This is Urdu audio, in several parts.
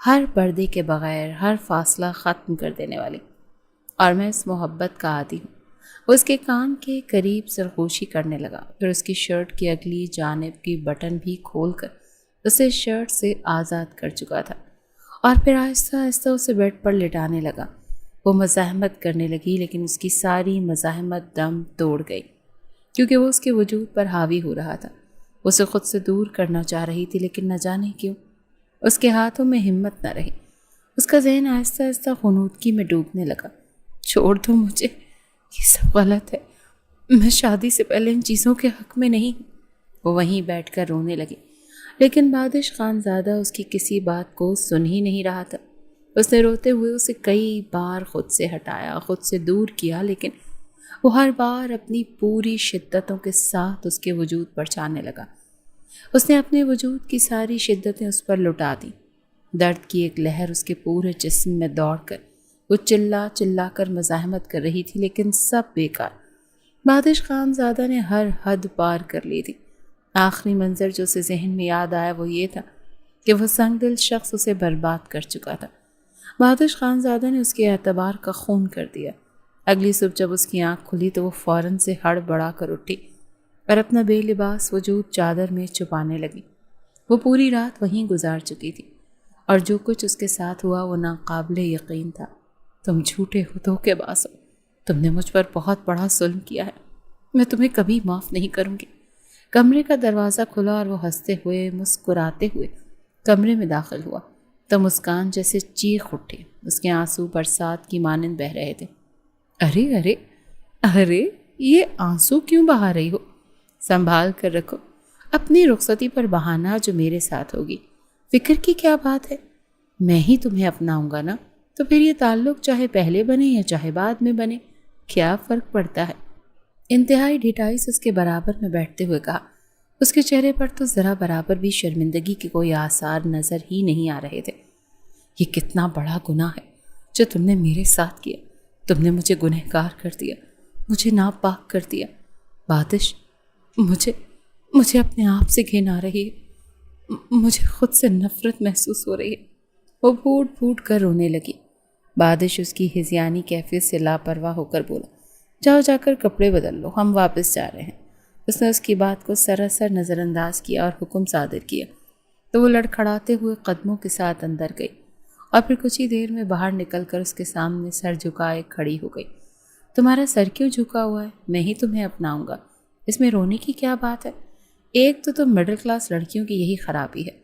ہر پردے کے بغیر ہر فاصلہ ختم کر دینے والی، اور میں اس محبت کا عادی ہوں۔ وہ اس کے کان کے قریب سرگوشی کرنے لگا، پھر اس کی شرٹ کی اگلی جانب کی بٹن بھی کھول کر اسے شرٹ سے آزاد کر چکا تھا، اور پھر آہستہ آہستہ اسے بیڈ پر لٹانے لگا۔ وہ مزاحمت کرنے لگی، لیکن اس کی ساری مزاحمت دم توڑ گئی، کیونکہ وہ اس کے وجود پر حاوی ہو رہا تھا۔ اسے خود سے دور کرنا چاہ رہی تھی، لیکن نہ جانے کیوں اس کے ہاتھوں میں ہمت نہ رہی۔ اس کا ذہن آہستہ آہستہ خنودگی میں ڈوبنے لگا۔ چھوڑ دو مجھے، یہ سب غلط ہے، میں شادی سے پہلے ان چیزوں کے حق میں نہیں ہوں۔ وہ وہیں بیٹھ کر رونے لگی، لیکن بادش خان زادہ اس کی کسی بات کو سن ہی نہیں رہا تھا۔ اس نے روتے ہوئے اسے کئی بار خود سے ہٹایا، خود سے دور کیا، لیکن وہ ہر بار اپنی پوری شدتوں کے ساتھ اس کے وجود پر چھانے لگا۔ اس نے اپنے وجود کی ساری شدتیں اس پر لٹا دیں۔ درد کی ایک لہر اس کے پورے جسم میں دوڑ کر وہ چلا چلا کر مزاحمت کر رہی تھی، لیکن سب بیکار۔ بادش خان زادہ نے ہر حد پار کر لی تھی۔ آخری منظر جو اسے ذہن میں یاد آیا وہ یہ تھا کہ وہ سنگ دل شخص اسے برباد کر چکا تھا۔ بادش خان زادہ نے اس کے اعتبار کا خون کر دیا۔ اگلی صبح جب اس کی آنکھ کھلی تو وہ فوراً سے ہڑبڑا کر اٹھی اور اپنا بے لباس وجود چادر میں چھپانے لگی۔ وہ پوری رات وہیں گزار چکی تھی، اور جو کچھ اس کے ساتھ ہوا وہ ناقابل یقین تھا۔ تم جھوٹے ہو، دھوکے باز ہو، تم نے مجھ پر بہت بڑا ظلم کیا ہے، میں تمہیں کبھی معاف نہیں کروں گی۔ کمرے کا دروازہ کھلا اور وہ ہنستے ہوئے مسکراتے ہوئے کمرے میں داخل ہوا تو مسکان جیسے چیخ اٹھی۔ اس کے آنسو برسات کی مانند بہہ رہے تھے۔ ارے ارے ارے، یہ آنسو کیوں بہا رہی ہو؟ سنبھال کر رکھو، اپنی رخصتی پر بہانا جو میرے ساتھ ہوگی۔ فکر کی کیا بات ہے، میں ہی تمہیں اپناؤں گا نا، تو پھر یہ تعلق چاہے پہلے بنے یا چاہے بعد میں بنے، کیا فرق پڑتا ہے؟ انتہائی ڈھٹائی سے اس کے برابر میں بیٹھتے ہوئے کہا۔ اس کے چہرے پر تو ذرا برابر بھی شرمندگی کے کوئی آثار نظر ہی نہیں آ رہے تھے۔ یہ کتنا بڑا گناہ ہے جو تم نے میرے ساتھ کیا، تم نے مجھے گنہگار کر دیا، مجھے ناپاک کر دیا۔ بادش، مجھے اپنے آپ سے گھن آ رہی ہے، مجھے خود سے نفرت محسوس ہو رہی ہے۔ وہ پھوٹ پھوٹ کر رونے لگی۔ بادش اس کی ہذیانی کیفیت سے لاپرواہ ہو کر بولا، جاؤ جا کر کپڑے بدل لو، ہم واپس جا رہے ہیں۔ اس نے اس کی بات کو سراسر نظر انداز کیا اور حکم صادر کیا تو وہ لڑکھڑاتے ہوئے قدموں کے ساتھ اندر گئی، اور پھر کچھ ہی دیر میں باہر نکل کر اس کے سامنے سر جھکائے کھڑی ہو گئی۔ تمہارا سر کیوں جھکا ہوا ہے؟ میں ہی تمہیں اپناؤں گا، اس میں رونے کی کیا بات ہے؟ ایک تو تم مڈل کلاس لڑکیوں کی یہی خرابی ہے۔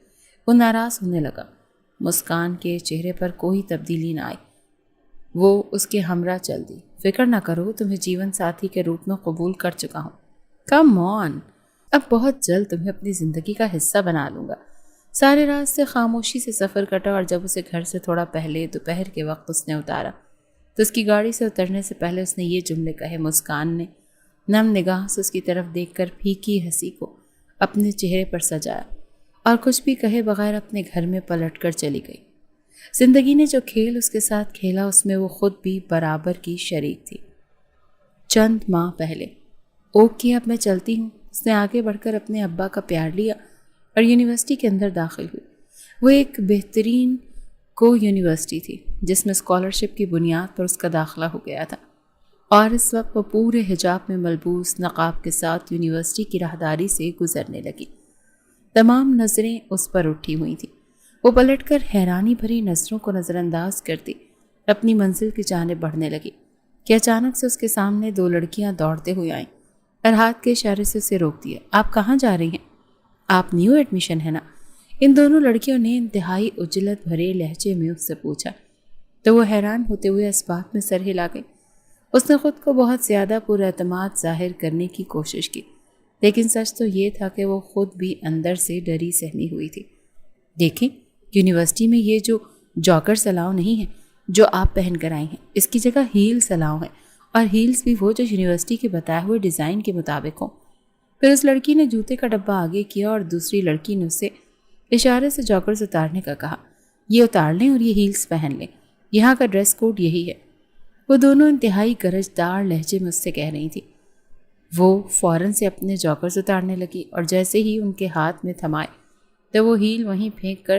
وہ ناراض ہونے لگا۔ مسکان کے چہرے پر کوئی تبدیلی نہ آئی۔ وہ اس کے ہمراہ چل دی۔ فکر نہ کرو، تمہیں جیون ساتھی کے روپ میں قبول کر چکا ہوں۔ کم آن، اب بہت جلد تمہیں اپنی زندگی کا حصہ بنا لوں گا۔ سارے راستے خاموشی سے سفر کٹا، اور جب اسے گھر سے تھوڑا پہلے دوپہر کے وقت اس نے اتارا تو اس کی گاڑی سے اترنے سے پہلے اس نے یہ جملے کہے۔ مسکان نے نم نگاہ سے اس کی طرف دیکھ کر پھیکی ہنسی کو اپنے چہرے پر سجایا، اور کچھ بھی کہے بغیر اپنے گھر میں پلٹ کر چلی گئی۔ زندگی نے جو کھیل اس کے ساتھ کھیلا اس میں وہ خود بھی برابر کی شریک تھی۔ چند ماہ پہلے اوکے، اب میں چلتی ہوں۔ اس نے آگے بڑھ کر اپنے ابا کا پیار لیا اور یونیورسٹی کے اندر داخل ہوئی۔ وہ ایک بہترین کو یونیورسٹی تھی جس میں اسکالرشپ کی بنیاد پر اس کا داخلہ ہو گیا تھا، اور اس وقت وہ پورے حجاب میں ملبوس نقاب کے ساتھ یونیورسٹی کی راہداری سے گزرنے لگی۔ تمام نظریں اس پر اٹھی ہوئی تھیں۔ وہ پلٹ کر حیرانی بھری نظروں کو نظر انداز کرتی اپنی منزل کی جانب بڑھنے لگی کہ اچانک سے اس کے سامنے دو لڑکیاں دوڑتے ہوئے آئیں اور ہاتھ کے اشارے سے اسے روک دیا۔ آپ کہاں جا رہی ہیں؟ آپ نیو ایڈمیشن ہے نا؟ ان دونوں لڑکیوں نے انتہائی عجلت بھرے لہجے میں اس سے پوچھا تو وہ حیران ہوتے ہوئے اس بات میں سر ہلا گئی۔ اس نے خود کو بہت زیادہ پر اعتماد ظاہر کرنے کی کوشش کی، لیکن سچ تو یہ تھا کہ وہ خود بھی اندر سے ڈری سہمی ہوئی تھی۔ دیکھیں، یونیورسٹی میں یہ جو جاکرز الاؤ نہیں ہے جو آپ پہن کر آئی ہیں، اس کی جگہ ہیلز الاؤ ہیں، اور ہیلز بھی وہ جو یونیورسٹی کے بتائے ہوئے ڈیزائن کے مطابق ہوں۔ پھر اس لڑکی نے جوتے کا ڈبہ آگے کیا اور دوسری لڑکی نے اسے اشارے سے جاکرز اتارنے کا کہا۔ یہ اتار لیں اور یہ ہیلز پہن لیں، یہاں کا ڈریس کوڈ یہی ہے۔ وہ دونوں انتہائی گرجدار لہجے میں اس سے کہہ رہی تھی۔ وہ فوراً سے اپنے جاکرز اتارنے لگی، اور جیسے ہی ان کے ہاتھ میں تھمائے تو وہ ہیل وہیں پھینک کر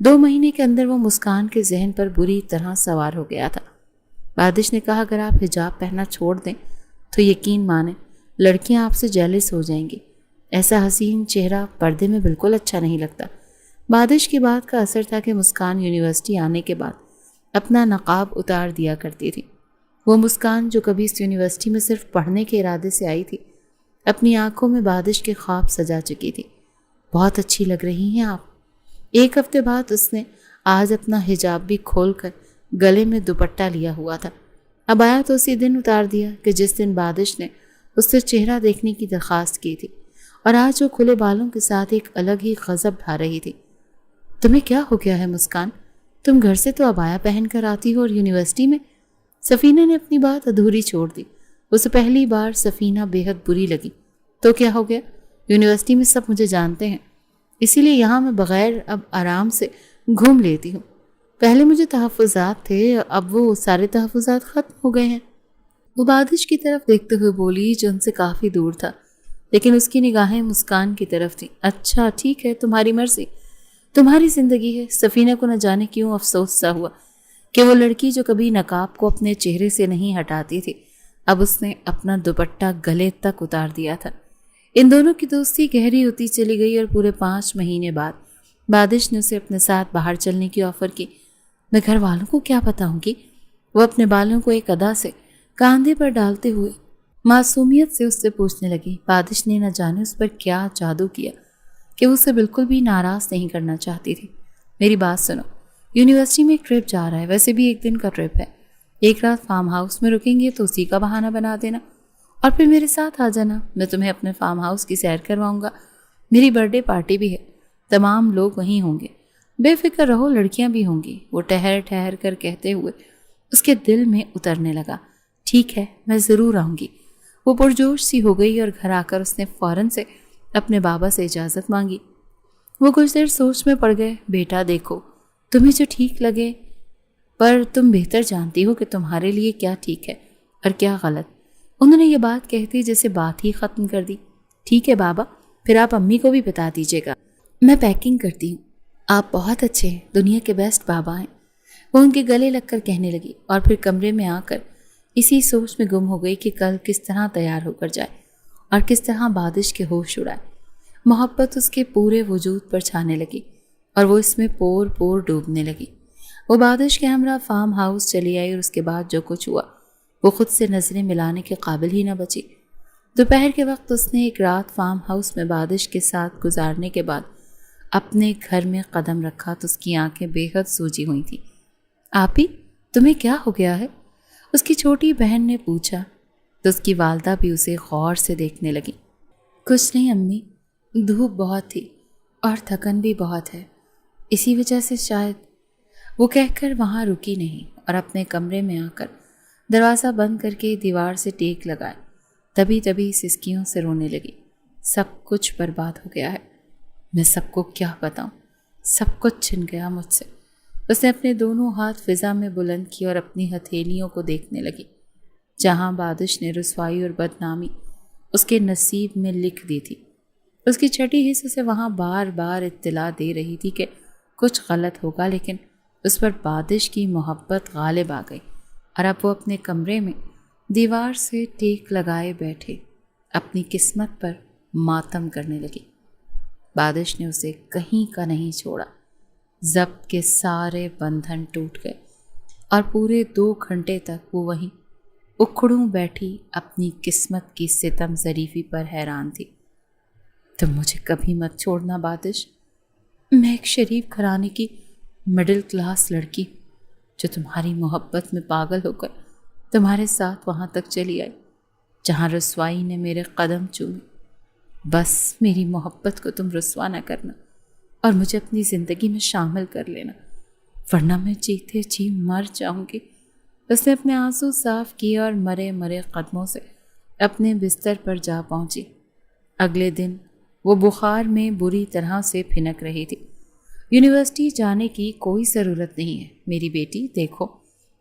2 مہینے کے اندر وہ مسکان کے ذہن پر بری طرح سوار ہو گیا تھا۔ بادش نے کہا اگر آپ حجاب پہننا چھوڑ دیں تو یقین مانیں لڑکیاں آپ سے جیلس ہو جائیں گی۔ ایسا حسین چہرہ پردے میں بالکل اچھا نہیں لگتا۔ بادش کی بات کا اثر تھا کہ مسکان یونیورسٹی آنے کے بعد اپنا نقاب اتار دیا کرتی تھی۔ وہ مسکان جو کبھی اس یونیورسٹی میں صرف پڑھنے کے ارادے سے آئی تھی، اپنی آنکھوں میں بادش کے خواب سجا چکی تھی۔ بہت اچھی لگ رہی ہیں آپ۔ 1 ہفتے بعد اس نے آج اپنا حجاب بھی کھول کر گلے میں دوپٹہ لیا ہوا تھا۔ اب آیا تو اسی دن اتار دیا کہ جس دن بادش نے اس سے چہرہ دیکھنے کی درخواست کی تھی، اور آج وہ کھلے بالوں کے ساتھ ایک الگ ہی غضب ڈھا رہی تھی۔ تمہیں کیا ہو گیا ہے مسکان؟ تم گھر سے تو عبایا پہن کر آتی ہو اور یونیورسٹی میں؟ سفینہ نے اپنی بات ادھوری چھوڑ دی۔ اسے پہلی بار سفینہ بے حد بری لگی۔ تو کیا ہو گیا؟ یونیورسٹی میں سب مجھے جانتے ہیں، اسی لیے یہاں میں بغیر اب آرام سے گھوم لیتی ہوں۔ پہلے مجھے تحفظات تھے، اب وہ سارے تحفظات ختم ہو گئے ہیں۔ وہ بادش کی طرف دیکھتے ہوئے بولی جو ان سے کافی دور تھا، لیکن اس کی نگاہیں مسکان کی طرف تھیں۔ اچھا ٹھیک ہے، تمہاری مرضی، تمہاری زندگی ہے۔ سفینہ کو نہ جانے کیوں افسوس سا ہوا کہ وہ لڑکی جو کبھی نقاب کو اپنے چہرے سے نہیں ہٹاتی تھی، اب اس نے اپنا دوپٹہ گلے تک اتار دیا تھا۔ ان دونوں کی دوستی گہری ہوتی چلی گئی اور پورے 5 مہینے بعد بادش نے اسے اپنے ساتھ باہر چلنے کی آفر کی۔ میں گھر والوں کو کیا بتاؤں گی؟ وہ اپنے بالوں کو ایک ادا سے کاندھے پر ڈالتے ہوئے معصومیت سے اس سے پوچھنے لگی۔ بادش نے نہ جانے اس پر کیا جادو کیا کہ وہ اسے بالکل بھی ناراض نہیں کرنا چاہتی تھی۔ میری بات سنو، یونیورسٹی میں ایک ٹرپ جا رہا ہے، ویسے بھی 1 دن کا ٹرپ ہے۔ 1 رات فارم ہاؤس میں رکیں گے تو اسی کا بہانہ بنا دینا اور پھر میرے ساتھ آ جانا۔ میں تمہیں اپنے فارم ہاؤس کی سیر کرواؤں گا۔ میری برتھ ڈے پارٹی بھی ہے، تمام لوگ وہیں ہوں گے۔ بے فکر رہو، لڑکیاں بھی ہوں گی، وہ ٹھہر ٹھہر کر کہتے ہوئے اس کے دل میں اترنے لگا۔ ٹھیک ہے، میں ضرور آؤں گی۔ وہ پرجوش سی ہو گئی اور گھر آ کر اس نے فوراً سے اپنے بابا سے اجازت مانگی۔ وہ کچھ دیر سوچ میں پڑ گئے۔ بیٹا دیکھو، تمہیں جو ٹھیک لگے، پر تم بہتر جانتی ہو کہ تمہارے لیے کیا ٹھیک ہے اور کیا غلط۔ انہوں نے یہ بات کہتی جیسے بات ہی ختم کر دی۔ ٹھیک ہے بابا، پھر آپ امی کو بھی بتا دیجیے گا۔ میں پیکنگ کرتی ہوں۔ آپ بہت اچھے ہیں، دنیا کے بیسٹ بابا ہیں، وہ ان کے گلے لگ کر کہنے لگی، اور پھر کمرے میں آ کر اسی سوچ میں گم ہو گئی کہ کل کس طرح تیار ہو کر جائے اور کس طرح بادش کے ہوش اڑائے۔ محبت اس کے پورے وجود پر چھانے لگی اور وہ اس میں پور پور ڈوبنے لگی۔ وہ بادش کے ہمراہ فارم ہاؤس چلی آئی اور اس کے بعد جو کچھ ہوا وہ خود سے نظریں ملانے کے قابل ہی نہ بچی۔ دوپہر کے وقت اس نے ایک رات فارم ہاؤس میں بادش کے ساتھ گزارنے کے بعد اپنے گھر میں قدم رکھا تو اس کی آنکھیں بے حد سوجی ہوئی تھیں۔ آپی، تمہیں کیا ہو گیا ہے؟ اس کی چھوٹی بہن نے پوچھا تو اس کی والدہ بھی اسے غور سے دیکھنے لگی۔ کچھ نہیں امی، دھوپ بہت تھی اور تھکن بھی بہت ہے، اسی وجہ سے شاید۔ وہ کہہ کر وہاں رکی نہیں اور اپنے کمرے میں آ کر دروازہ بند کر کے دیوار سے ٹیک لگائے۔ تبھی سسکیوں سے رونے لگی۔ سب کچھ برباد ہو گیا ہے، میں سب کو کیا بتاؤں، سب کچھ چھن گیا مجھ سے۔ اس نے اپنے دونوں ہاتھ فضا میں بلند کیے اور اپنی ہتھیلیوں کو دیکھنے لگی۔ جہاں بادش نے رسوائی اور بدنامی اس کے نصیب میں لکھ دی تھی، اس کی چھٹی حصے سے وہاں بار بار اطلاع دے رہی تھی کہ کچھ غلط ہوگا، لیکن اس پر بادش کی محبت غالب آ گئی اور اب وہ اپنے کمرے میں دیوار سے ٹیک لگائے بیٹھے اپنی قسمت پر ماتم کرنے لگی۔ بادش نے اسے کہیں کا نہیں چھوڑا۔ ضبط کے سارے بندھن ٹوٹ گئے اور پورے 2 گھنٹے تک وہ وہیں اکھڑوں بیٹھی اپنی قسمت کی ستم ظریفی پر حیران تھی۔ تم مجھے کبھی مت چھوڑنا بادش، میں ایک شریف گھرانے کی مڈل کلاس لڑکی جو تمہاری محبت میں پاگل ہو کر تمہارے ساتھ وہاں تک چلی آئی جہاں رسوائی نے میرے قدم چومے۔ بس میری محبت کو تم رسوا نہ کرنا اور مجھے اپنی زندگی میں شامل کر لینا، ورنہ میں جیتے جی مر جاؤں گی۔ اس نے اپنے آنسو صاف کیے اور مرے مرے قدموں سے اپنے بستر پر جا پہنچی۔ اگلے دن وہ بخار میں بری طرح سے پھنک رہی تھی۔ یونیورسٹی جانے کی کوئی ضرورت نہیں ہے میری بیٹی، دیکھو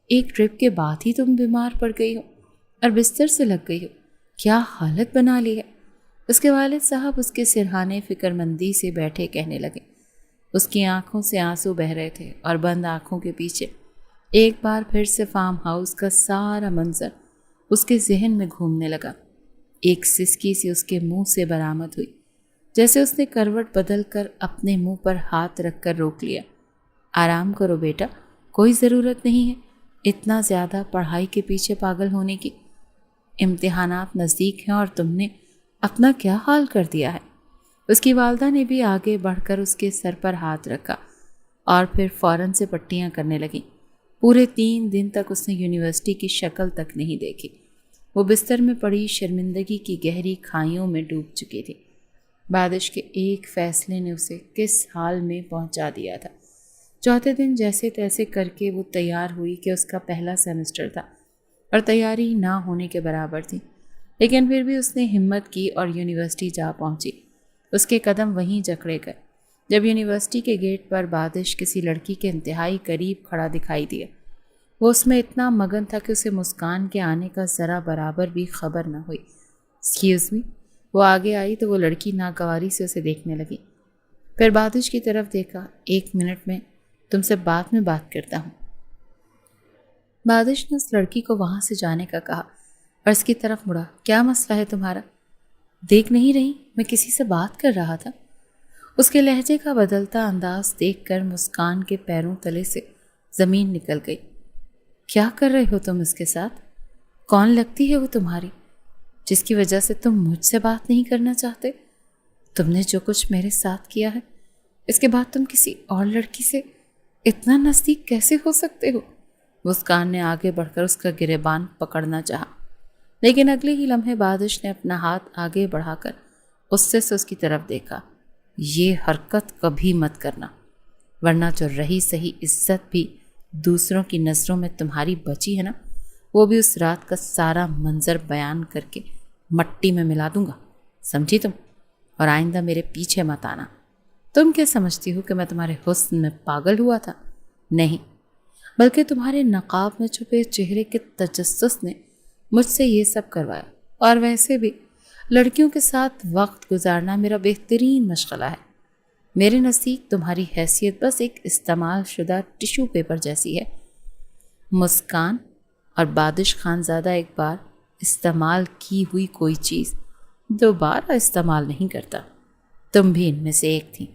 ایک ٹرپ کے بعد ہی تم بیمار پڑ گئی ہو اور بستر سے لگ گئی ہو، کیا حالت بنا لی ہے۔ اس کے والد صاحب اس کے سرہانے فکر مندی سے بیٹھے کہنے لگے، اس کی آنکھوں سے آنسو بہہ رہے تھے اور بند آنکھوں کے پیچھے ایک بار پھر سے فارم ہاؤس کا سارا منظر اس کے ذہن میں گھومنے لگا۔ ایک سسکی سی اس کے منہ سے برآمد ہوئی، جیسے اس نے کروٹ بدل کر اپنے منہ پر ہاتھ رکھ کر روک لیا۔ آرام کرو بیٹا، کوئی ضرورت نہیں ہے اتنا زیادہ پڑھائی کے پیچھے پاگل ہونے کی۔ امتحانات نزدیک ہیں اور تم نے اپنا کیا حال کر دیا ہے۔ اس کی والدہ نے بھی آگے بڑھ کر اس کے سر پر ہاتھ رکھا اور پھر فوراً سے پٹیاں کرنے لگیں۔ پورے 3 دن تک اس نے یونیورسٹی کی شکل تک نہیں دیکھی۔ وہ بستر میں پڑی شرمندگی کی گہری کھائیوں میں ڈوب چکی تھی۔ بادش کے ایک فیصلے نے اسے کس حال میں پہنچا دیا تھا۔ چوتھے دن جیسے تیسے کر کے وہ تیار ہوئی کہ اس کا پہلا سیمسٹر تھا اور تیاری نہ ہونے کے برابر تھی، لیکن پھر بھی اس نے ہمت کی اور یونیورسٹی جا پہنچی۔ اس کے قدم وہیں جکڑے گئے جب یونیورسٹی کے گیٹ پر بادش کسی لڑکی کے انتہائی قریب کھڑا دکھائی دیا۔ وہ اس میں اتنا مگن تھا کہ اسے مسکان کے آنے کا ذرا برابر بھی خبر نہ ہوئی۔ ایکسکیوز می، وہ آگے آئی تو وہ لڑکی ناگواری سے اسے دیکھنے لگی، پھر بادش کی طرف دیکھا۔ 1 منٹ میں تم سے بعد میں بات کرتا ہوں۔ بادش نے اس لڑکی کو وہاں سے جانے کا کہا اور اس کی طرف مڑا۔ کیا مسئلہ ہے تمہارا؟ دیکھ نہیں رہی میں کسی سے بات کر رہا تھا۔ اس کے لہجے کا بدلتا انداز دیکھ کر مسکان کے پیروں تلے سے زمین نکل گئی۔ کیا کر رہے ہو تم اس کے ساتھ؟ کون لگتی ہے وہ تمہاری جس کی وجہ سے تم مجھ سے بات نہیں کرنا چاہتے؟ تم نے جو کچھ میرے ساتھ کیا ہے، اس کے بعد تم کسی اور لڑکی سے اتنا نزدیک کیسے ہو سکتے ہو؟ مسکان نے آگے بڑھ کر اس کا گریبان پکڑنا چاہا، لیکن اگلے ہی لمحے بادش نے اپنا ہاتھ آگے بڑھا کر غصے سے اس کی طرف دیکھا۔ یہ حرکت کبھی مت کرنا، ورنہ جو رہی سہی عزت بھی دوسروں کی نظروں میں تمہاری بچی ہے نا، وہ بھی اس رات کا سارا منظر بیان کر کے مٹی میں ملا دوں گا، سمجھی تم؟ اور آئندہ میرے پیچھے مت آنا۔ تم کیا سمجھتی ہو کہ میں تمہارے حسن میں پاگل ہوا تھا؟ نہیں، بلکہ تمہارے نقاب میں چھپے چہرے کے تجسس نے مجھ سے یہ سب کروایا۔ اور ویسے بھی لڑکیوں کے ساتھ وقت گزارنا میرا بہترین مشغلہ ہے۔ میرے نزدیک تمہاری حیثیت بس ایک استعمال شدہ ٹیشو پیپر جیسی ہے۔ مسکان اور بادش خانزادہ ایک بار استعمال کی ہوئی کوئی چیز دوبارہ استعمال نہیں کرتا۔ تم بھی ان میں سے ایک تھی۔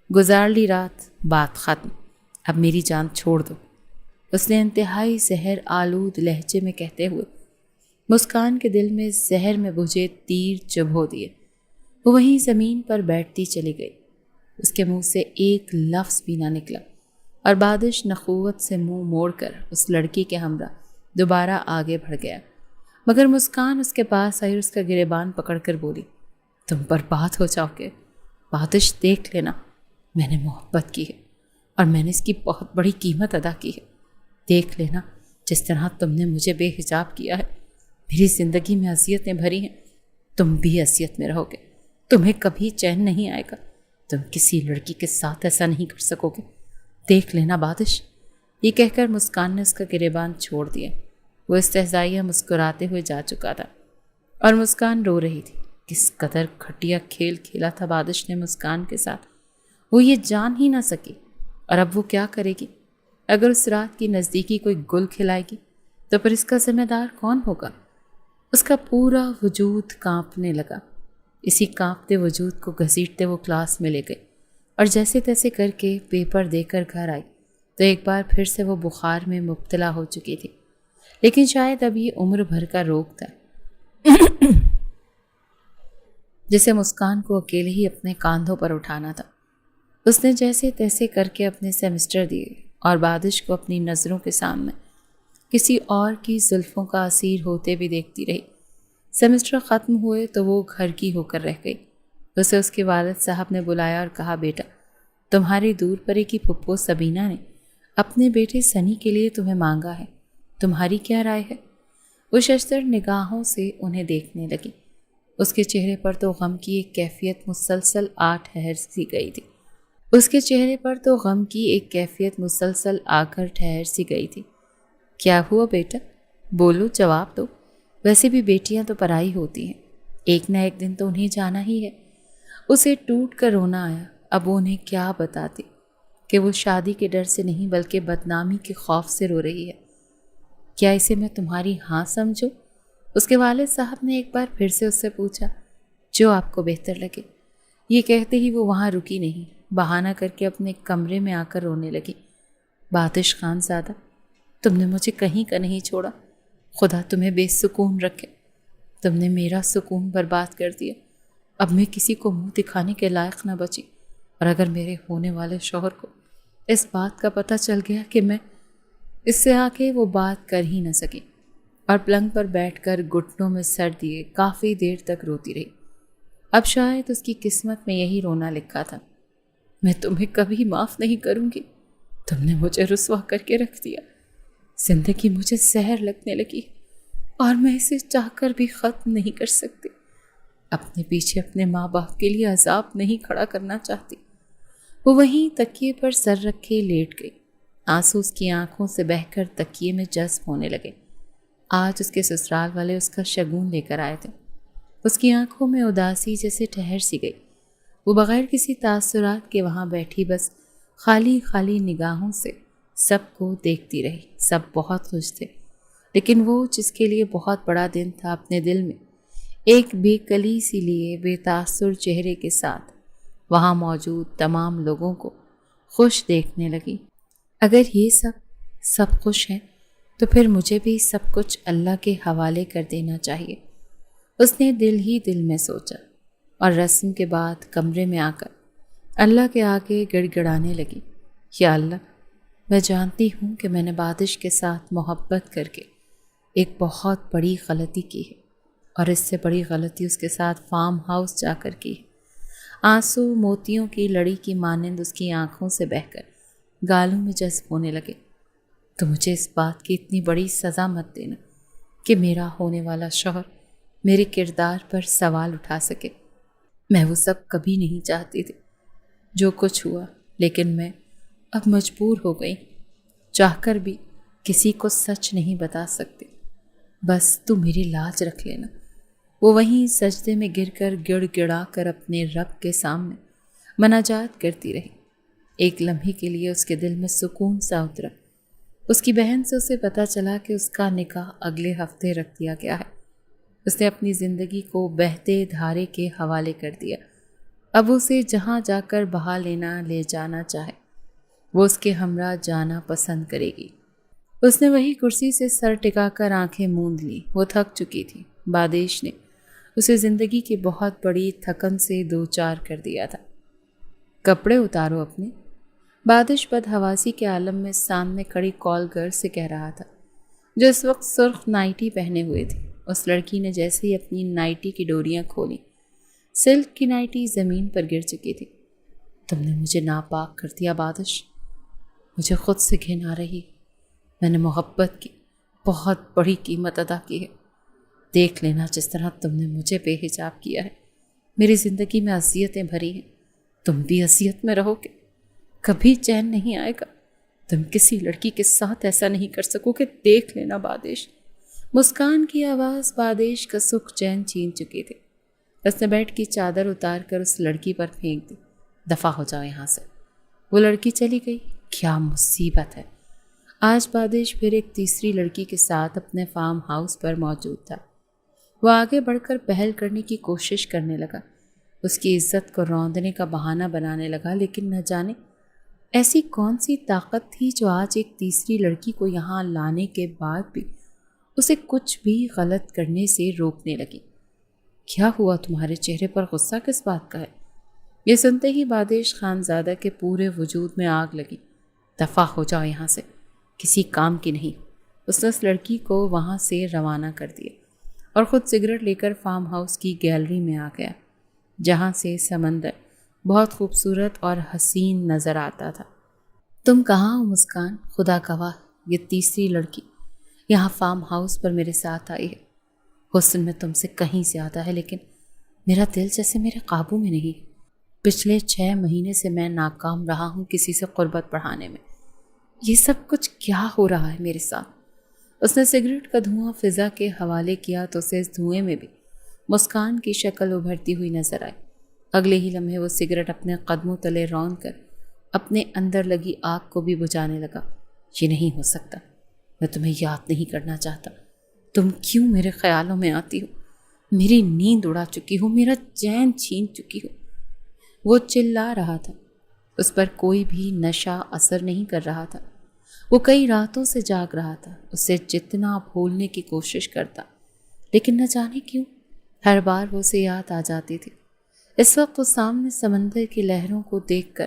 گزار لی رات، بات ختم، اب میری جان چھوڑ دو، اس نے انتہائی زہر آلود لہجے میں کہتے ہوئے مسکان کے دل میں زہر میں بجھے تیر چبھو دیے۔ وہ وہیں زمین پر بیٹھتی چلی گئی۔ اس کے منہ سے ایک لفظ بھی نہ نکلا اور بادش نخوت سے منہ موڑ کر اس لڑکی کے ہمراہ دوبارہ آگے بڑھ گیا، مگر مسکان اس کے پاس آئی اور اس کا گریبان پکڑ کر بولی، تم برباد ہو جاؤ گے۔ بادش دیکھ لینا، میں نے محبت کی ہے اور میں نے اس کی بہت بڑی قیمت ادا کی ہے۔ دیکھ لینا جس طرح تم نے مجھے بے حجاب کیا ہے، میری زندگی میں اذیتیں بھری ہیں، تم بھی اذیت میں رہو گے، تمہیں کبھی چین نہیں آئے گا، تم کسی لڑکی کے ساتھ ایسا نہیں کر سکو گے، دیکھ لینا بادش۔ یہ کہہ کر مسکان نے اس کا گریبان چھوڑ دیا۔ وہ استہزائیہ مسکراتے ہوئے جا چکا تھا اور مسکان رو رہی تھی۔ کس قدر گھٹیا کھیل کھیلا تھا بادش نے مسکان کے ساتھ، وہ یہ جان ہی نہ سکی۔ اور اب وہ کیا کرے گی؟ اگر اس رات کی نزدیکی کوئی گل کھلائے گی تو پھر اس کا ذمہ دار کون ہوگا؟ اس کا پورا وجود کانپنے لگا۔ اسی کانپتے وجود کو گھسیٹتے وہ کلاس میں لے گئی اور جیسے تیسے کر کے پیپر دے کر گھر آئی تو ایک بار پھر سے وہ بخار میں مبتلا ہو چکی تھی، لیکن شاید اب یہ عمر بھر کا روگ تھا جسے مسکان کو اکیلے ہی اپنے کاندھوں پر اٹھانا تھا۔ اس نے جیسے تیسے کر کے اپنے سیمسٹر دیے اور بادش کو اپنی نظروں کے سامنے کسی اور کی زلفوں کا اسیر ہوتے بھی دیکھتی رہی۔ سیمسٹر ختم ہوئے تو وہ گھر کی ہو کر رہ گئی۔ اسے اس کے والد صاحب نے بلایا اور کہا، بیٹا تمہاری دور پرے کی پھپھو سبینہ نے اپنے بیٹے سنی کے لیے تمہیں مانگا ہے، تمہاری کیا رائے ہے؟ وہ ششدر نگاہوں سے انہیں دیکھنے لگی۔ اس کے چہرے پر تو غم کی ایک کیفیت مسلسل آ کر ٹھہر سی گئی تھی۔ کیا ہوا بیٹا؟ بولو، جواب دو۔ ویسے بھی بیٹیاں تو پرائی ہوتی ہیں، ایک نہ ایک دن تو انہیں جانا ہی ہے۔ اسے ٹوٹ کر رونا آیا۔ اب وہ انہیں کیا بتاتی کہ وہ شادی کے ڈر سے نہیں بلکہ بدنامی کے خوف سے رو رہی ہے۔ کیا اسے میں تمہاری ہاں سمجھوں؟ اس کے والد صاحب نے ایک بار پھر سے اس سے پوچھا۔ جو آپ کو بہتر لگے۔ یہ کہتے ہی وہ وہاں رکی نہیں، بہانہ کر کے اپنے کمرے میں آ کر رونے لگی۔ بادش خان زادہ، تم نے مجھے کہیں کا نہیں چھوڑا، خدا تمہیں بے سکون رکھے۔ تم نے میرا سکون برباد کر دیا، اب میں کسی کو منہ دکھانے کے لائق نہ بچی، اور اگر میرے ہونے والے شوہر کو اس بات کا پتہ چل گیا کہ میں اس سے آگے وہ بات کر ہی نہ سکی، اور پلنگ پر بیٹھ کر گھٹنوں میں سر دیے کافی دیر تک روتی رہی۔ اب شاید اس کی قسمت میں یہی رونا لکھا تھا۔ میں تمہیں کبھی معاف نہیں کروں گی، تم نے مجھے رسوا کر کے رکھ دیا، زندگی مجھے زہر لگنے لگی اور میں اسے چاہ کر بھی ختم نہیں کر سکتی۔ اپنے پیچھے اپنے ماں باپ کے لیے عذاب نہیں کھڑا کرنا چاہتی۔ وہ وہیں تکیے پر سر رکھے لیٹ گئی، آنسو اس کی آنکھوں سے بہہ کر تکیے میں جذب ہونے لگے۔ آج اس کے سسرال والے اس کا شگون لے کر آئے تھے۔ اس کی آنکھوں میں اداسی جیسے ٹھہر سی گئی۔ وہ بغیر کسی تاثرات کے وہاں بیٹھی بس خالی خالی نگاہوں سے سب کو دیکھتی رہی۔ سب بہت خوش تھے، لیکن وہ جس کے لیے بہت بڑا دن تھا اپنے دل میں ایک بے کلی سی لیے بے تاثر چہرے کے ساتھ وہاں موجود تمام لوگوں کو خوش دیکھنے لگی۔ اگر یہ سب خوش ہیں تو پھر مجھے بھی سب کچھ اللہ کے حوالے کر دینا چاہیے، اس نے دل ہی دل میں سوچا، اور رسم کے بعد کمرے میں آ کر اللہ کے آگے گڑ گڑانے لگی۔ یا اللہ، میں جانتی ہوں کہ میں نے بادش کے ساتھ محبت کر کے ایک بہت بڑی غلطی کی ہے، اور اس سے بڑی غلطی اس کے ساتھ فارم ہاؤس جا کر کی ہے۔ آنسو موتیوں کی لڑی کی مانند اس کی آنکھوں سے بہہ کر گالوں میں جذب ہونے لگے۔ تو مجھے اس بات کی اتنی بڑی سزا مت دینا کہ میرا ہونے والا شوہر میرے کردار پر سوال اٹھا سکے۔ میں وہ سب کبھی نہیں چاہتی تھی جو کچھ ہوا، لیکن میں اب مجبور ہو گئی، چاہ کر بھی کسی کو سچ نہیں بتا سکتی۔ بس تو میری لاج رکھ لینا۔ وہ وہیں سجدے میں گر کر گڑ گڑا کر اپنے رب کے سامنے مناجات کرتی رہی۔ ایک لمحے کے لیے اس کے دل میں سکون سا اترا۔ اس کی بہن سے اسے پتہ چلا کہ اس کا نکاح اگلے ہفتے رکھ دیا گیا ہے۔ اس نے اپنی زندگی کو بہتے دھارے کے حوالے کر دیا۔ اب اسے جہاں جا کر بہا لینا لے جانا چاہے وہ اس کے ہمراہ جانا پسند کرے گی۔ اس نے وہی کرسی سے سر ٹکا کر آنکھیں موند لی۔ وہ تھک چکی تھی۔ بادش نے اسے زندگی کی بہت بڑی تھکن سے دوچار کر دیا تھا۔ کپڑے اتارو اپنے، بادش بدحواسی کے عالم میں سامنے کھڑی کال گرل سے کہہ رہا تھا، جو اس وقت سرخ نائٹی پہنے ہوئے تھی۔ اس لڑکی نے جیسے ہی اپنی نائٹی کی ڈوریاں کھولی، سلک کی نائٹی زمین پر گر چکی تھی۔ تم نے مجھے ناپاک کر دیا بادش، مجھے خود سے گھن آ رہی۔ میں نے محبت کی بہت بڑی قیمت ادا کی ہے۔ دیکھ لینا جس طرح تم نے مجھے بے حجاب کیا ہے۔ میری زندگی میں اذیتیں بھری ہیں، تم بھی اذیت میں رہو گے، کبھی چین نہیں آئے گا۔ تم کسی لڑکی کے ساتھ ایسا نہیں کر سکو کہ دیکھ لینا بادش۔ مسکان کی آواز بادش کا سکھ چین چھین چکی تھی۔ اس نے بیڈ کی چادر اتار کر اس لڑکی پر پھینک دی۔ دفع ہو جاؤ یہاں سے۔ وہ لڑکی چلی گئی۔ کیا مصیبت ہے! آج بادش پھر ایک تیسری لڑکی کے ساتھ اپنے فارم ہاؤس پر موجود تھا۔ وہ آگے بڑھ کر پہل کرنے کی کوشش کرنے لگا، اس کی عزت کو روندنے کا بہانہ بنانے لگا، لیکن نہ جانے ایسی کون سی طاقت تھی جو آج ایک تیسری لڑکی کو یہاں لانے کے بعد بھی اسے کچھ بھی غلط کرنے سے روکنے لگی۔ کیا ہوا؟ تمہارے چہرے پر غصہ کس بات کا ہے؟ یہ سنتے ہی بادش خانزادہ کے پورے وجود میں آگ لگی۔ دفع ہو جاؤ یہاں سے، کسی کام کی نہیں۔ اس نے اس لڑکی کو وہاں سے روانہ کر دیا اور خود سگریٹ لے کر فارم ہاؤس کی گیلری میں آ گیا، جہاں سے سمندر بہت خوبصورت اور حسین نظر آتا تھا۔ تم کہاں ہو مسکان؟ خدا گواہ، یہ تیسری لڑکی یہاں فارم ہاؤس پر میرے ساتھ آئی ہے۔ حسن میں تم سے کہیں زیادہ ہے، لیکن میرا دل جیسے میرے قابو میں نہیں۔ پچھلے 6 مہینے سے میں ناکام رہا ہوں کسی سے قربت بڑھانے میں۔ یہ سب کچھ کیا ہو رہا ہے میرے ساتھ؟ اس نے سگریٹ کا دھواں فضا کے حوالے کیا تو اسے اس دھوئیں میں بھی مسکان کی شکل ابھرتی ہوئی نظر آئی۔ اگلے ہی لمحے وہ سگریٹ اپنے قدموں تلے رون کر اپنے اندر لگی آگ کو بھی بجھانے لگا۔ یہ نہیں ہو سکتا، میں تمہیں یاد نہیں کرنا چاہتا۔ تم کیوں میرے خیالوں میں آتی ہو؟ میری نیند اڑا چکی ہو، میرا چین چھین چکی ہو۔ وہ چلا رہا تھا، اس پر کوئی بھی نشہ اثر نہیں کر رہا تھا۔ وہ کئی راتوں سے جاگ رہا تھا، اسے جتنا بھولنے کی کوشش کرتا، لیکن نہ جانے کیوں ہر بار وہ اسے یاد آ جاتی تھی۔ اس وقت وہ سامنے سمندر کی لہروں کو دیکھ کر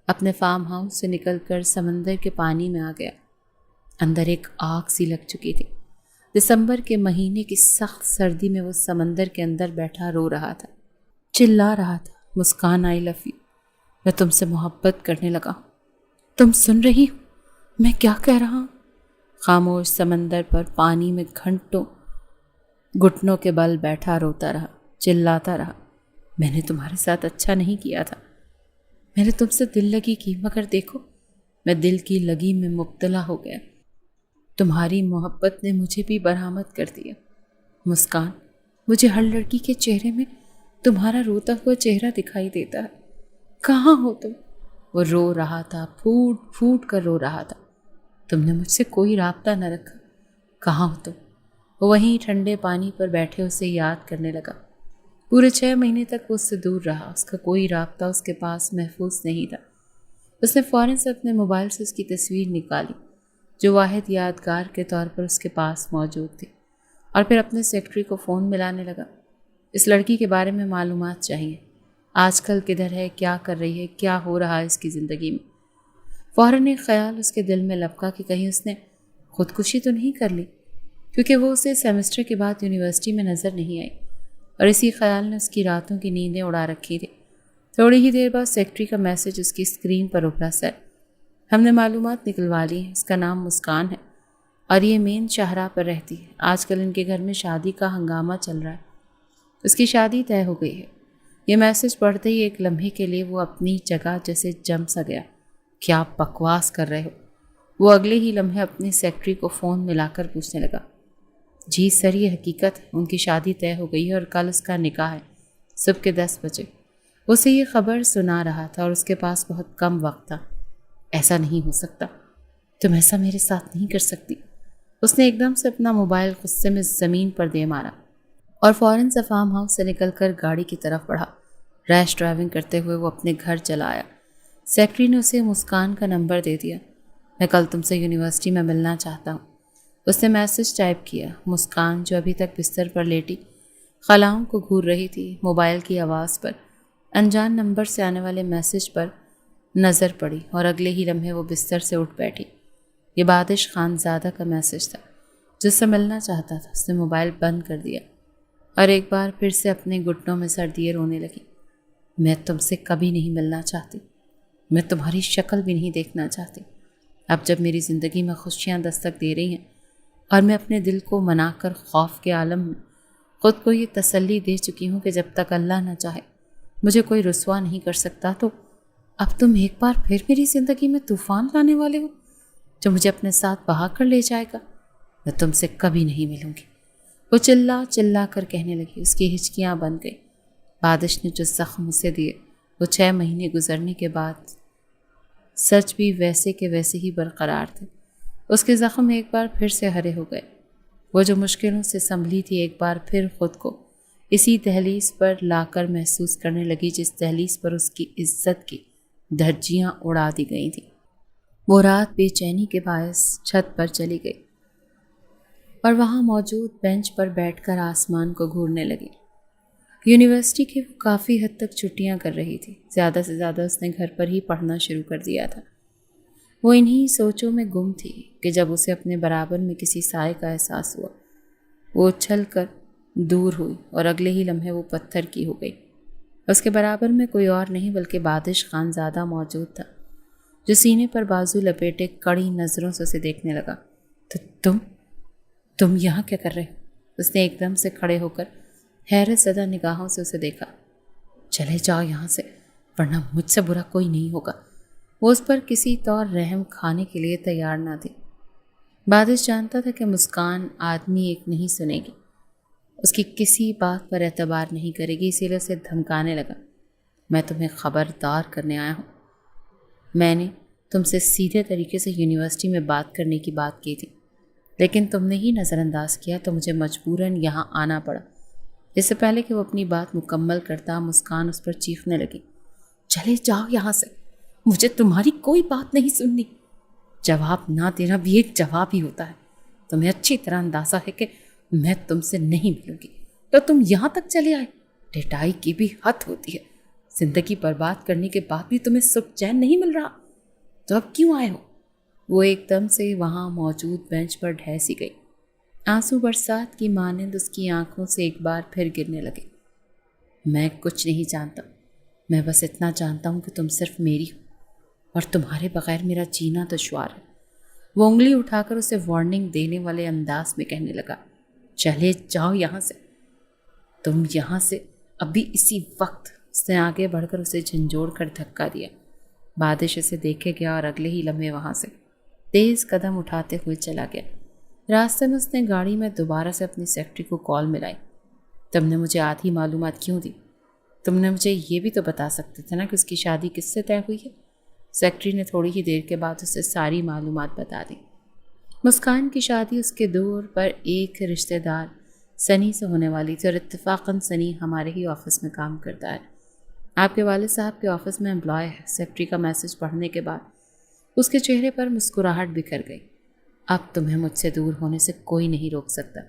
اپنے فارم ہاؤس سے نکل کر سمندر کے پانی میں آ گیا۔ اندر ایک آگ سی لگ چکی تھی۔ دسمبر کے مہینے کی سخت سردی میں وہ سمندر کے اندر بیٹھا رو رہا تھا، چلا رہا تھا، مسکان آئی لو یو، میں تم سے محبت کرنے لگا ہوں۔ تم سن رہی ہو میں کیا کہہ رہا ہوں؟ خاموش سمندر پر پانی میں گھنٹوں گھٹنوں کے بل بیٹھا روتا رہا، چلاتا رہا۔ میں نے تمہارے ساتھ اچھا نہیں کیا تھا، میں نے تم سے دل لگی کی، مگر دیکھو میں دل کی لگی میں مبتلا ہو گیا۔ تمہاری محبت نے مجھے بھی برآمد کر دیا۔ مسکان، مجھے ہر لڑکی کے چہرے میں تمہارا روتا ہوا چہرہ دکھائی دیتا ہے۔ کہاں ہو تم؟ وہ رو رہا تھا، پھوٹ پھوٹ کر رو رہا تھا۔ تم نے مجھ سے کوئی رابطہ نہ رکھا، کہاں ہو تم؟ وہ وہیں ٹھنڈے پانی پر بیٹھے اسے یاد کرنے لگا۔ پورے 6 مہینے تک وہ اس سے دور رہا، اس کا کوئی رابطہ اس کے پاس محفوظ نہیں تھا۔ اس نے فوراً سے اپنے موبائل سے اس کی تصویر نکالی جو واحد یادگار کے طور پر اس کے پاس موجود تھی، اور پھر اپنے سیکرٹری کو فون ملانے لگا۔ اس لڑکی کے بارے میں معلومات چاہیے، آج کل کدھر ہے، کیا کر رہی ہے، کیا ہو رہا ہے اس کی زندگی میں۔ فوراً ایک خیال اس کے دل میں لپکا کہ کہیں اس نے خودکشی تو نہیں کر لی، کیونکہ وہ اسے سیمسٹر کے بعد یونیورسٹی میں نظر نہیں آئی، اور اسی خیال نے اس کی راتوں کی نیندیں اڑا رکھی تھی۔ تھوڑی ہی دیر بعد سیکرٹری کا میسج اس کی اسکرین پر ابھرا، سر ہم نے معلومات نکلوا لی ہیں، اس کا نام مسکان ہے اور یہ مین شاہراہ پر رہتی ہے۔ آج کل ان کے گھر میں شادی کا ہنگامہ چل رہا ہے، اس کی شادی طے ہو گئی ہے۔ یہ میسج پڑھتے ہی ایک لمحے کے لیے وہ اپنی جگہ جیسے جم سا گیا۔ کیا بکواس کر رہے ہو؟ وہ اگلے ہی لمحے اپنے سیکرٹری کو فون ملا کر پوچھنے لگا۔ جی سر، یہ حقیقت ہے، ان کی شادی طے ہو گئی ہے اور کل اس کا نکاح ہے، صبح کے 10 بجے۔ اسے یہ خبر سنا رہا تھا اور اس کے پاس بہت کم وقت تھا۔ ایسا نہیں ہو سکتا، تم ایسا میرے ساتھ نہیں کر سکتی۔ اس نے ایک دم سے اپنا موبائل غصے میں زمین پر دے مارا اور فوراً سے فارم ہاؤس سے نکل کر گاڑی کی طرف بڑھا۔ ریش ڈرائیونگ کرتے ہوئے وہ اپنے گھر چلا آیا۔ سیکرٹری نے اسے مسکان کا نمبر دے دیا۔ میں کل تم سے یونیورسٹی میں ملنا چاہتا ہوں۔ اس نے میسج ٹائپ کیا۔ مسکان جو ابھی تک بستر پر لیٹی خلاؤں کو گھور رہی تھی، موبائل کی آواز پر، انجان نمبر سے آنے والے میسج پر نظر پڑی اور اگلے ہی لمحے وہ بستر سے اٹھ بیٹھی۔ یہ بادش خان زادہ کا میسج تھا، جس سے ملنا چاہتا تھا۔ اس نے موبائل بند کر دیا اور ایک بار پھر سے اپنے گھٹنوں میں سر دیے رونے لگی۔ میں تم سے کبھی نہیں ملنا چاہتی، میں تمہاری شکل بھی نہیں دیکھنا چاہتی۔ اب جب میری زندگی میں خوشیاں دستک دے رہی ہیں اور میں اپنے دل کو منا کر خوف کے عالم میں خود کو یہ تسلی دے چکی ہوں کہ جب تک اللہ نہ چاہے مجھے کوئی رسوا نہیں کر سکتا، تو اب تم ایک بار پھر میری زندگی میں طوفان لانے والے ہو جو مجھے اپنے ساتھ بہا کر لے جائے گا۔ میں تم سے کبھی نہیں ملوں گی، وہ چلا چلا کر کہنے لگی۔ اس کی ہچکیاں بن گئی۔ بادش نے جو زخم اسے دیے وہ 6 مہینے گزرنے کے بعد سچ بھی ویسے کے ویسے ہی برقرار تھے۔ اس کے زخم ایک بار پھر سے ہرے ہو گئے۔ وہ جو مشکلوں سے سنبھلی تھی ایک بار پھر خود کو اسی دہلیز پر لا کر محسوس کرنے لگی جس دہلیز پر اس کی عزت کی دھجیاں اڑا دی گئی تھیں۔ وہ رات بے چینی کے باعث چھت پر چلی گئی اور وہاں موجود بینچ پر بیٹھ کر آسمان کو گھورنے لگی۔ یونیورسٹی کی وہ کافی حد تک چھٹیاں کر رہی تھی۔ زیادہ سے زیادہ اس نے گھر پر ہی پڑھنا شروع کر دیا تھا۔ وہ انہی سوچوں میں گم تھی کہ جب اسے اپنے برابر میں کسی سائے کا احساس ہوا، وہ اچھل کر دور ہوئی اور اگلے ہی لمحے وہ پتھر کی ہو گئی۔ اس کے برابر میں کوئی اور نہیں بلکہ بادش خان زادہ موجود تھا، جو سینے پر بازو لپیٹے کڑی نظروں سے اسے دیکھنے لگا۔ تو تم یہاں کیا کر رہے ہو؟ اس نے ایک دم سے کھڑے ہو کر حیرت زدہ نگاہوں سے اسے دیکھا۔ چلے جاؤ یہاں سے، ورنہ مجھ سے برا کوئی نہیں ہوگا۔ وہ اس پر کسی طور رحم کھانے کے لیے تیار نہ تھی۔ بادش جانتا تھا کہ مسکان آدمی ایک نہیں سنے گی، اس کی کسی بات پر اعتبار نہیں کرے گی، اسی لیے اسے دھمکانے لگا۔ میں تمہیں خبردار کرنے آیا ہوں، میں نے تم سے سیدھے طریقے سے یونیورسٹی میں بات کرنے کی بات کی تھی، لیکن تم نے ہی نظر انداز کیا تو مجھے مجبوراً یہاں آنا پڑا۔ اس سے پہلے کہ وہ اپنی بات مکمل کرتا مسکان اس پر چیخنے لگی، چلے جاؤ یہاں سے، مجھے تمہاری کوئی بات نہیں سننی۔ جواب نہ دینا بھی ایک جواب ہی ہوتا ہے۔ تمہیں اچھی طرح اندازہ ہے کہ میں تم سے نہیں ملوں گی تو تم یہاں تک چلے آئے۔ ڈٹائی کی بھی حد ہوتی ہے، زندگی برباد کرنے کے بعد بھی تمہیں سکھ چین نہیں مل رہا تو اب کیوں آئے ہو؟ وہ ایک دم سے وہاں موجود بینچ پر ڈھہ سی گئی، آنسو برسات کی مانند اس کی آنکھوں سے ایک بار پھر گرنے لگے۔ میں کچھ نہیں جانتا، میں بس اتنا جانتا ہوں کہ تم صرف میری ہو اور تمہارے بغیر میرا جینا دشوار ہے۔ وہ انگلی اٹھا کر اسے وارننگ دینے والے انداز میں کہنے لگا، چلے جاؤ یہاں سے، تم یہاں سے ابھی اسی وقت۔ اس نے آگے بڑھ کر اسے جھنجھوڑ کر دھکا دیا۔ بادش اسے دیکھے گیا اور اگلے ہی لمحے وہاں سے تیز قدم اٹھاتے ہوئے چلا گیا۔ راستے میں اس نے گاڑی میں دوبارہ سے اپنی سیکرٹری کو کال ملائی۔ تم نے مجھے آدھی معلومات کیوں دی؟ تم نے مجھے یہ بھی تو بتا سکتے تھے نا کہ اس کی شادی کس سے طے ہوئی ہے؟ سیکرٹری نے تھوڑی ہی دیر کے بعد اسے ساری معلومات بتا دی۔ مسکان کی شادی اس کے دور پر ایک رشتہ دار سنی سے ہونے والی تھی اور اتفاقاً سنی ہمارے ہی آفس میں کام کرتا ہے۔ آپ کے والد صاحب کے آفس میں امپلائی ہے۔ سیکرٹری کا میسج پڑھنے کے بعد اس کے چہرے پر مسکراہٹ بکھر گئی۔ اب تمہیں مجھ سے دور ہونے سے کوئی نہیں روک سکتا،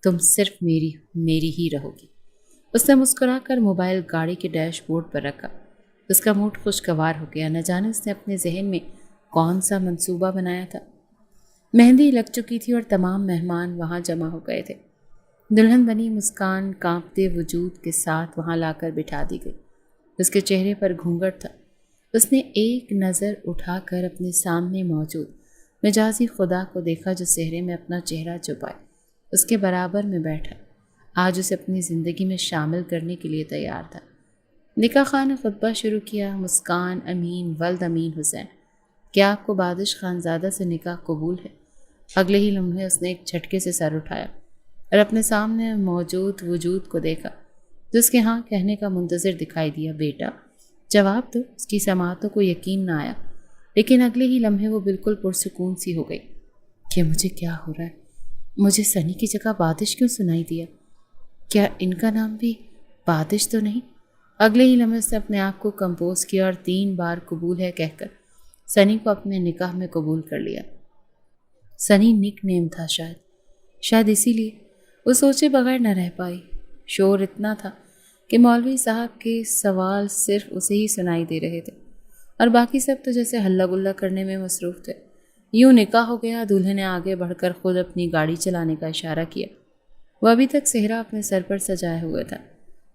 تم صرف میری ہی رہو گی۔ اس نے مسکرا کر موبائل گاڑی کے ڈیش بورڈ پر رکھا۔ اس کا موڈ خوشگوار ہو گیا۔ نہ جانے اس نے اپنے ذہن میں کون سا منصوبہ بنایا تھا۔ مہندی لگ چکی تھی اور تمام مہمان وہاں جمع ہو گئے تھے۔ دلہن بنی مسکان کانپتے وجود کے ساتھ وہاں لا کر بٹھا دی گئی۔ اس کے چہرے پر گھونگھٹ تھا۔ اس نے ایک نظر اٹھا کر اپنے سامنے موجود مجازی خدا کو دیکھا جو صحرے میں اپنا چہرہ چھپائے اس کے برابر میں بیٹھا، آج اسے اپنی زندگی میں شامل کرنے کے لیے تیار تھا۔ نکاح خان نے خطبہ شروع کیا، مسکان امین ولد امین حسین، کیا آپ کو بادش خانزادہ سے نکاح قبول ہے؟ اگلے ہی لمحے اس نے ایک جھٹکے سے سر اٹھایا اور اپنے سامنے موجود وجود کو دیکھا جس کے ہاں کہنے کا منتظر دکھائی دیا۔ بیٹا جواب دو۔ اس کی سماعتوں کو یقین نہ آیا، لیکن اگلے ہی لمحے وہ بالکل پرسکون سی ہو گئی کہ مجھے کیا ہو رہا ہے؟ مجھے سنی کی جگہ بادش کیوں سنائی دیا؟ کیا ان کا نام بھی بادش تو نہیں؟ اگلے ہی لمحے سے اپنے آپ کو کمپوز کیا اور 3 بار قبول ہے کہہ کر سنی کو اپنے نکاح میں قبول کر لیا۔ سنی نک نیم تھا، شاید اسی لیے وہ سوچے بغیر نہ رہ پائی۔ شور اتنا تھا کہ مولوی صاحب کے سوال صرف اسے ہی سنائی دے رہے تھے اور باقی سب تو جیسے ہلا گلا کرنے میں مصروف تھے۔ یوں نکاح ہو گیا۔ دولہے نے آگے بڑھ کر خود اپنی گاڑی چلانے کا اشارہ کیا۔ وہ ابھی تک صحرا اپنے سر پر سجائے ہوئے تھا۔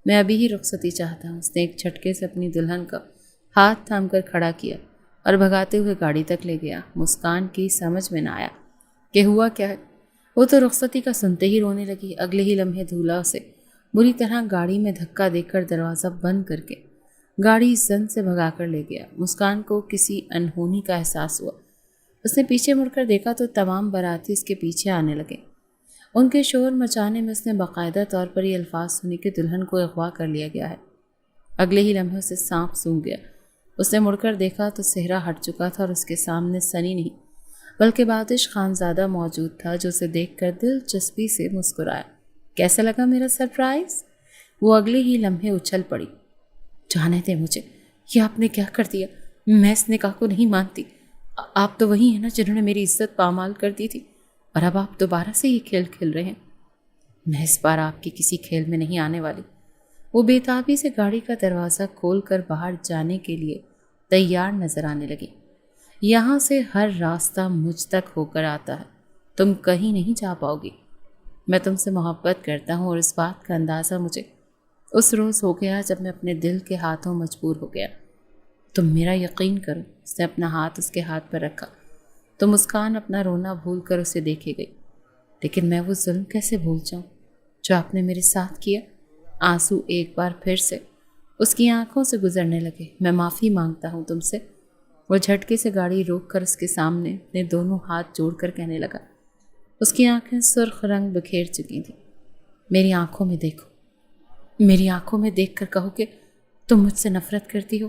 میں ابھی ہی رخصتی چاہتا ہوں۔ اس نے ایک جھٹکے سے اپنی دلہن کا ہاتھ تھام کر کھڑا کیا اور بھگاتے ہوئے گاڑی تک لے گیا۔ مسکان کی سمجھ میں نہ آیا کہ ہوا کیا ہے۔ وہ تو رخصتی کا سنتے ہی رونے لگی۔ اگلے ہی لمحے دھولا اسے بری طرح گاڑی میں دھکا دے کر دروازہ بند کر کے گاڑی زن سے بھگا کر لے گیا۔ مسکان کو کسی انہونی کا احساس ہوا۔ اس نے پیچھے مڑ کر دیکھا تو تمام باراتی اس کے پیچھے آنے لگے۔ ان کے شور مچانے میں اس نے باقاعدہ طور پر یہ الفاظ سنے کہ دلہن کو اغوا کر لیا گیا ہے۔ اگلے ہی لمحے اسے سانپ سونگھ گیا۔ اس نے مڑ کر دیکھا تو صحرا ہٹ چکا تھا اور اس کے سامنے سنی نہیں بلکہ بادش خانزادہ موجود تھا جو اسے دیکھ کر دلچسپی سے مسکرایا۔ کیسا لگا میرا سرپرائز؟ وہ اگلے ہی لمحے اچھل پڑی۔ جانے دے مجھے، یہ آپ نے کیا کر دیا؟ میں اس نکاح کو نہیں مانتی۔ آپ تو وہی ہیں نا جنہوں نے میری عزت پامال کر دی تھی اور اب آپ دوبارہ سے یہ کھیل کھیل رہے ہیں۔ میں اس بار آپ کی کسی کھیل میں نہیں آنے والی۔ وہ بے تابی سے گاڑی کا دروازہ کھول کر باہر جانے کے لیے تیار نظر آنے لگی۔ یہاں سے ہر راستہ مجھ تک ہو کر آتا ہے، تم کہیں نہیں جا پاؤ گی۔ میں تم سے محبت کرتا ہوں اور اس بات کا اندازہ مجھے اس روز ہو گیا جب میں اپنے دل کے ہاتھوں مجبور ہو گیا۔ تم میرا یقین کرو۔ اس نے اپنا ہاتھ اس کے ہاتھ پر رکھا تو مسکان اپنا رونا بھول کر اسے دیکھے گئی۔ لیکن میں وہ ظلم کیسے بھول جاؤں جو آپ نے میرے ساتھ کیا؟ آنسو ایک بار پھر سے اس کی آنکھوں سے گزرنے لگے۔ میں معافی مانگتا ہوں تم سے۔ وہ جھٹکے سے گاڑی روک کر اس کے سامنے اپنے دونوں ہاتھ جوڑ کر کہنے لگا۔ اس کی آنکھیں سرخ رنگ بکھیر چکی تھیں۔ میری آنکھوں میں دیکھو، میری آنکھوں میں دیکھ کر کہو کہ تم مجھ سے نفرت کرتی ہو۔